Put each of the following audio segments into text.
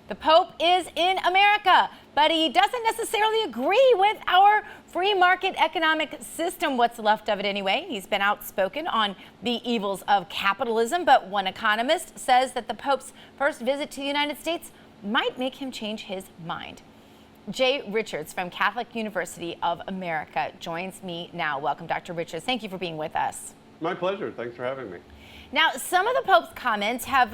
The Pope is in America, but he doesn't necessarily agree with our free market economic system, what's left of it anyway. He's been outspoken on the evils of capitalism, but one economist says that the Pope's first visit to the United States might make him change his mind. Jay Richards from Catholic University of America joins me now. Welcome, Dr. Richards. Thank you for being with us. My pleasure. Thanks for having me. Now, some of the Pope's comments have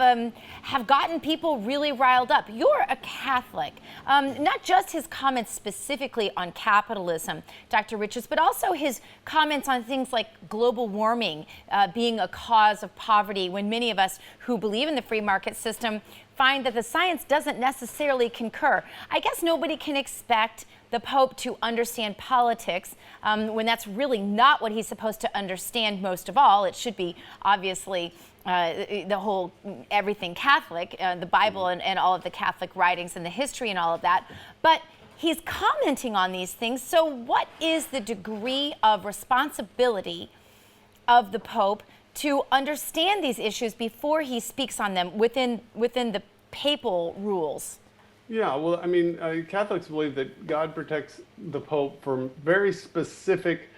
gotten people really riled up. You're a Catholic. Not just his comments specifically on capitalism, Dr. Richards, but also his comments on things like global warming being a cause of poverty, when many of us who believe in the free market system find that the science doesn't necessarily concur. I guess nobody can expect the Pope to understand politics when that's really not what he's supposed to understand most of all. It should be obviously the whole everything Catholic, the Bible and all of the Catholic writings and the history and all of that. But he's commenting on these things. So what is the degree of responsibility of the Pope to understand these issues before he speaks on them within the papal rules? Yeah, well, I mean, Catholics believe that God protects the Pope from very specific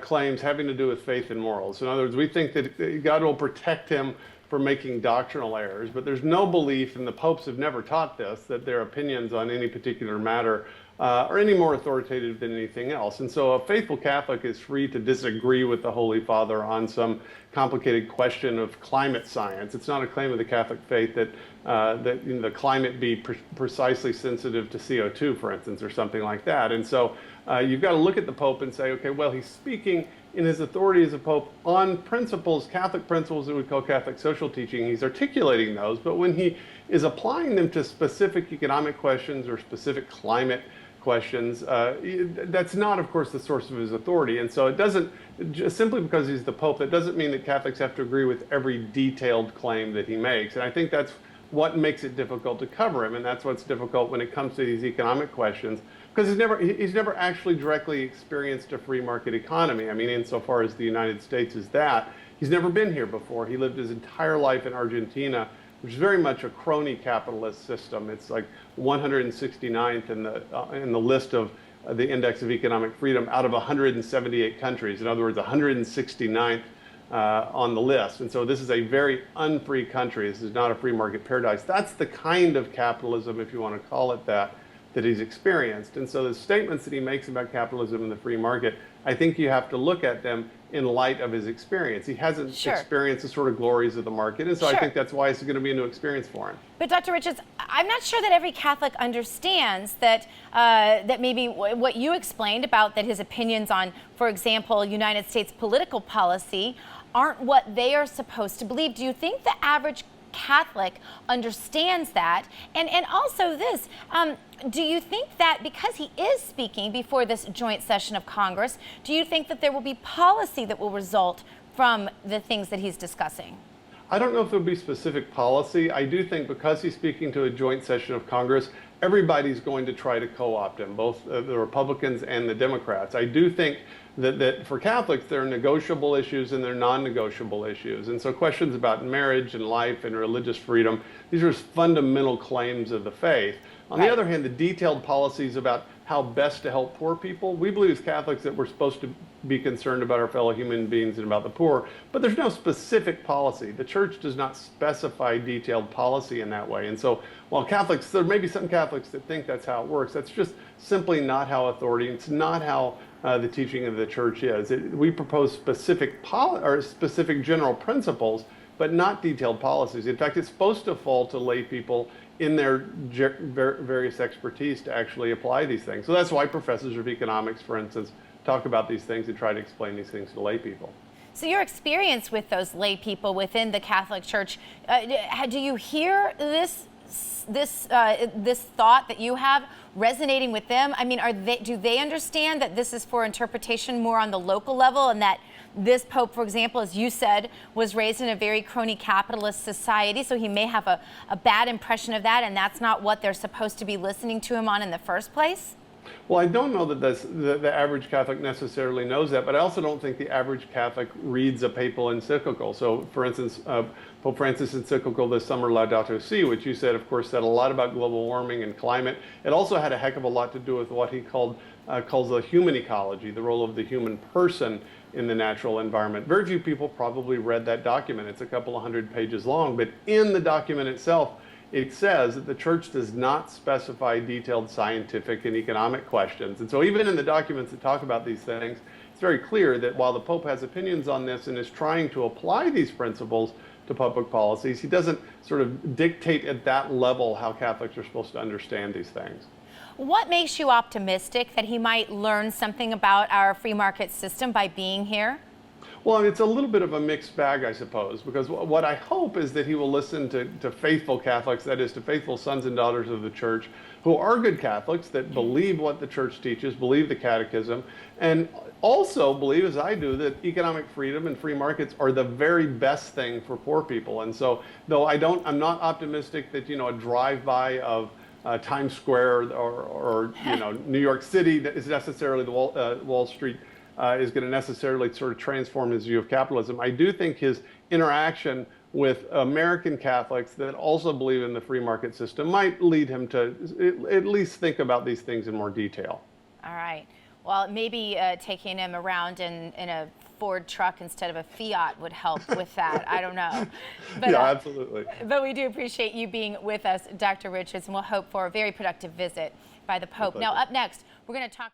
claims having to do with faith and morals. In other words, we think that God will protect him from making doctrinal errors, but there's no belief, and the popes have never taught this, that their opinions on any particular matter are any more authoritative than anything else. And so a faithful Catholic is free to disagree with the Holy Father on some complicated question of climate science. It's not a claim of the Catholic faith that the climate be precisely sensitive to CO2, for instance, or something like that. And so you've got to look at the Pope and say, okay, well, he's speaking in his authority as a Pope on principles, Catholic principles that we call Catholic social teaching. He's articulating those, but when he is applying them to specific economic questions or specific climate questions, that's not, of course, the source of his authority. And so it doesn't, just simply because he's the Pope, that doesn't mean that Catholics have to agree with every detailed claim that he makes. And I think that's what makes it difficult to cover him, and that's what's difficult when it comes to these economic questions, because he's never actually directly experienced a free market economy. I mean, insofar as the United States is that, he's never been here before. He lived his entire life in Argentina, which is very much a crony capitalist system. It's like 169th in the list of the Index of Economic Freedom out of 178 countries. In other words, 169th on the list. And so this is a very unfree country. This is not a free market paradise. That's the kind of capitalism, if you want to call it that he's experienced. And so the statements that he makes about capitalism and the free market, I think you have to look at them in light of his experience. He hasn't experienced the sort of glories of the market, and so I think that's why it's going to be a new experience for him. But Dr. Richards, I'm not sure that every Catholic understands that that maybe what you explained about that his opinions on, for example, United States political policy aren't what they are supposed to believe. Do you think the average Catholic understands that? And also this, do you think that because he is speaking before this joint session of Congress, do you think that there will be policy that will result from the things that he's discussing? I don't know if there'll be specific policy. I do think because he's speaking to a joint session of Congress, everybody's going to try to co-opt him, both the Republicans and the Democrats. I do think that for Catholics, there are negotiable issues and there are non-negotiable issues. And so questions about marriage and life and religious freedom, these are fundamental claims of the faith. On the other hand, the detailed policies about how best to help poor people, we believe as Catholics that we're supposed to be concerned about our fellow human beings and about the poor, but there's no specific policy. The Church does not specify detailed policy in that way. And so while Catholics, there may be some Catholics that think that's how it works, that's just simply not how authority, it's not how the teaching of the Church is. We propose specific general principles, but not detailed policies. In fact, it's supposed to fall to lay people in their various expertise to actually apply these things. So that's why professors of economics, for instance, talk about these things and try to explain these things to lay people. So your experience with those lay people within the Catholic Church, do you hear this thought that you have resonating with them? I mean, do they understand that this is for interpretation more on the local level, and that this Pope, for example, as you said, was raised in a very crony capitalist society, so he may have a bad impression of that, and that's not what they're supposed to be listening to him on in the first place? Well, I don't know that the average Catholic necessarily knows that, but I also don't think the average Catholic reads a papal encyclical. So, for instance, Pope Francis' encyclical this summer, Laudato Si, which you said, of course, said a lot about global warming and climate. It also had a heck of a lot to do with what he calls the human ecology, the role of the human person in the natural environment. Very few people probably read that document. It's a couple of hundred pages long, but in the document itself, it says that the church does not specify detailed scientific and economic questions. And so even in the documents that talk about these things, it's very clear that while the Pope has opinions on this and is trying to apply these principles to public policies, he doesn't sort of dictate at that level how Catholics are supposed to understand these things. What makes you optimistic that he might learn something about our free market system by being here? Well, it's a little bit of a mixed bag, I suppose, because what I hope is that he will listen to faithful Catholics, that is, to faithful sons and daughters of the church, who are good Catholics, that believe what the church teaches, believe the catechism, and also believe, as I do, that economic freedom and free markets are the very best thing for poor people. And so, though I'm not optimistic that, a drive-by of Times Square or New York City is necessarily the Wall Street is going to necessarily sort of transform his view of capitalism. I do think his interaction with American Catholics that also believe in the free market system might lead him to at least think about these things in more detail. All right. Well, maybe taking him around in a Ford truck instead of a Fiat would help with that. I don't know. But, yeah, absolutely. But we do appreciate you being with us, Dr. Richards, and we'll hope for a very productive visit by the Pope. Now, up next, we're going to talk